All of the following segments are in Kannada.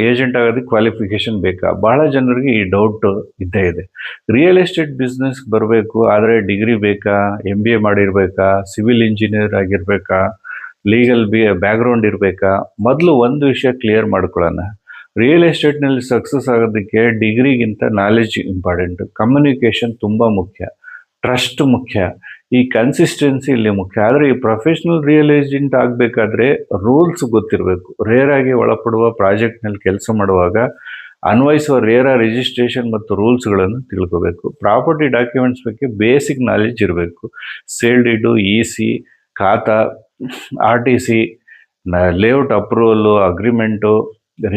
ಏಜೆಂಟ್ ಆಗೋದಕ್ಕೆ ಕ್ವಾಲಿಫಿಕೇಶನ್ ಬೇಕಾ? ಬಹಳ ಜನರಿಗೆ ಈ ಡೌಟ್ ಇದ್ದೇ ಇದೆ. ರಿಯಲ್ ಎಸ್ಟೇಟ್ ಬಿಸ್ನೆಸ್ ಬರಬೇಕು ಆದರೆ ಡಿಗ್ರಿ ಬೇಕಾ, MBA ಮಾಡಿರ್ಬೇಕಾ, ಸಿವಿಲ್ ಇಂಜಿನಿಯರ್ ಆಗಿರ್ಬೇಕಾ, ಲೀಗಲ್ ಬ್ಯಾಕ್ಗ್ರೌಂಡ್ ಇರಬೇಕಾ? ಮೊದಲು ಒಂದು ವಿಷಯ ಕ್ಲಿಯರ್ ಮಾಡ್ಕೊಳ್ಳೋಣ. ರಿಯಲ್ ಎಸ್ಟೇಟ್ನಲ್ಲಿ ಸಕ್ಸಸ್ ಆಗೋದಕ್ಕೆ ಡಿಗ್ರಿಗಿಂತ ನಾಲೆಜ್ ಇಂಪಾರ್ಟೆಂಟ್. ಕಮ್ಯುನಿಕೇಷನ್ ತುಂಬ ಮುಖ್ಯ, ಟ್ರಸ್ಟ್ ಮುಖ್ಯ, ಈ ಕನ್ಸಿಸ್ಟೆನ್ಸಿ ಇಲ್ಲಿ ಮುಖ್ಯ. ಆದರೆ ಈ ಪ್ರೊಫೆಷನಲ್ ರಿಯಲ್ ಏಜೆಂಟ್ ಆಗಬೇಕಾದ್ರೆ ರೂಲ್ಸ್ ಗೊತ್ತಿರಬೇಕು. ರೇರ್ ಆಗಿ ಒಳಪಡುವ ಪ್ರಾಜೆಕ್ಟ್ನಲ್ಲಿ ಕೆಲಸ ಮಾಡುವಾಗ ಅನ್ವಯಿಸುವ ರಿಜಿಸ್ಟ್ರೇಷನ್ ಮತ್ತು ರೂಲ್ಸ್ಗಳನ್ನು ತಿಳ್ಕೋಬೇಕು. ಪ್ರಾಪರ್ಟಿ ಡಾಕ್ಯುಮೆಂಟ್ಸ್ ಬಗ್ಗೆ ಬೇಸಿಕ್ ನಾಲೆಜ್ ಇರಬೇಕು. ಸೇಲ್ ಡೀಡು, EC, ಖಾತಾ, RTC, layout approval, agreement,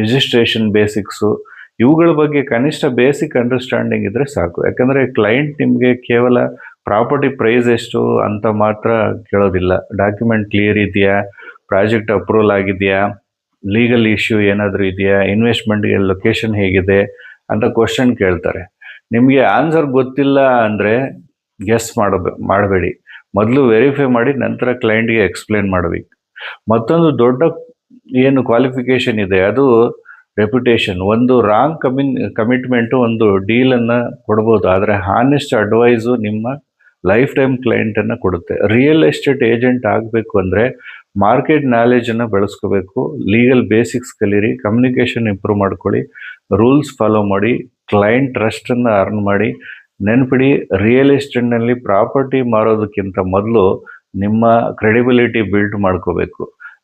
registration basics, ಇವುಗಳ ಬಗ್ಗೆ ಕನಿಷ್ಠ ಬೇಸಿಕ್ ಅಂಡರ್ಸ್ಟ್ಯಾಂಡಿಂಗ್ ಇದ್ದರೆ ಸಾಕು. ಯಾಕಂದರೆ ಕ್ಲೈಂಟ್ ನಿಮಗೆ ಕೇವಲ ಪ್ರಾಪರ್ಟಿ ಪ್ರೈಸ್ ಎಷ್ಟು ಅಂತ ಮಾತ್ರ ಕೇಳೋದಿಲ್ಲ. ಡಾಕ್ಯುಮೆಂಟ್ ಕ್ಲಿಯರ್ ಇದೆಯಾ, ಪ್ರಾಜೆಕ್ಟ್ ಅಪ್ರೂವಲ್ ಆಗಿದೆಯಾ, ಲೀಗಲ್ ಇಶ್ಯೂ ಏನಾದರೂ ಇದೆಯಾ, ಇನ್ವೆಸ್ಟ್ಮೆಂಟ್ಗೆ ಲೊಕೇಶನ್ ಹೇಗಿದೆ ಅಂತ ಕ್ವಶನ್ ಕೇಳ್ತಾರೆ. ನಿಮಗೆ ಆನ್ಸರ್ ಗೊತ್ತಿಲ್ಲ ಅಂದರೆ ಗೆಸ್ ಮಾಡಬೇಡಿ. ಮೊದಲು ವೆರಿಫೈ ಮಾಡಿ ನಂತರ ಕ್ಲೈಂಟ್ಗೆ ಎಕ್ಸ್ಪ್ಲೇನ್ ಮಾಡಬೇಕು. ಮತ್ತೊಂದು ದೊಡ್ಡ ಏನು ಕ್ವಾಲಿಫಿಕೇಷನ್ ಇದೆ ಅದು ರೆಪ್ಯುಟೇಷನ್. ಒಂದು ರಾಂಗ್ ಕಮಿಟ್ಮೆಂಟು ಒಂದು ಡೀಲನ್ನು ಕೊಡ್ಬೋದು, ಆದರೆ ಹಾನೆಸ್ಟ್ ಅಡ್ವೈಸು ನಿಮ್ಮ ಲೈಫ್ ಟೈಮ್ ಕ್ಲೈಂಟನ್ನು ಕೊಡುತ್ತೆ. ರಿಯಲ್ ಎಸ್ಟೇಟ್ ಏಜೆಂಟ್ ಆಗಬೇಕು ಅಂದರೆ ಮಾರ್ಕೆಟ್ ನಾಲೆಜನ್ನು ಬೆಳೆಸ್ಕೋಬೇಕು, ಲೀಗಲ್ ಬೇಸಿಕ್ಸ್ ಕಲೀರಿ, ಕಮ್ಯುನಿಕೇಷನ್ ಇಂಪ್ರೂವ್ ಮಾಡ್ಕೊಳ್ಳಿ, ರೂಲ್ಸ್ ಫಾಲೋ ಮಾಡಿ, ಕ್ಲೈಂಟ್ ಟ್ರಸ್ಟನ್ನು ಅರ್ನ್ ಮಾಡಿ. ನೆನಪಿಡಿ, ರಿಯಲ್ ಎಸ್ಟೇಟ್ನಲ್ಲಿ ಪ್ರಾಪರ್ಟಿ ಮಾರೋದಕ್ಕಿಂತ ಮೊದಲು ನಿಮ್ಮ ಕ್ರೆಡಿಬಿಲಿಟಿ ಬಿಲ್ಡ್ ಮಾಡ್ಕೋಬೇಕು.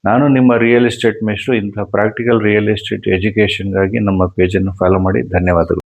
ನಾನು ನಿಮ್ಮ ರಿಯಲ್ ಎಸ್ಟೇಟ್ ಮೇಷ್ಟ್ರು. ಇಂಥ ಪ್ರಾಕ್ಟಿಕಲ್ ರಿಯಲ್ ಎಸ್ಟೇಟ್ ಎಜುಕೇಷನ್ಗಾಗಿ ನಮ್ಮ ಪೇಜನ್ನು ಫಾಲೋ ಮಾಡಿ. ಧನ್ಯವಾದಗಳು.